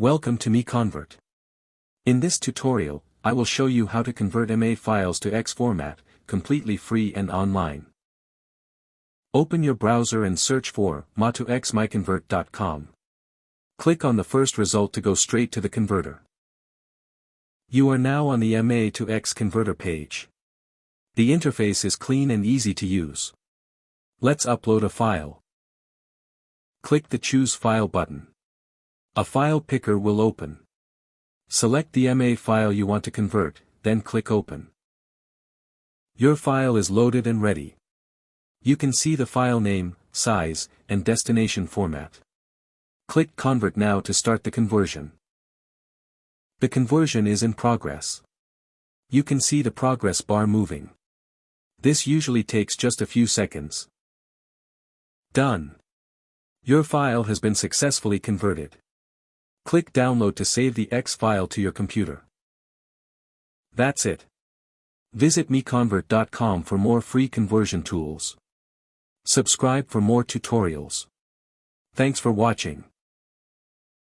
Welcome to MiConvert. In this tutorial, I will show you how to convert MA files to X format, completely free and online. Open your browser and search for MiConvert.com. Click on the first result to go straight to the converter. You are now on the MA to X converter page. The interface is clean and easy to use. Let's upload a file. Click the Choose File button. A file picker will open. Select the MA file you want to convert, then click Open. Your file is loaded and ready. You can see the file name, size, and destination format. Click Convert now to start the conversion. The conversion is in progress. You can see the progress bar moving. This usually takes just a few seconds. Done. Your file has been successfully converted. Click Download to save the X file to your computer. That's it. Visit MiConvert.com for more free conversion tools. Subscribe for more tutorials. Thanks for watching.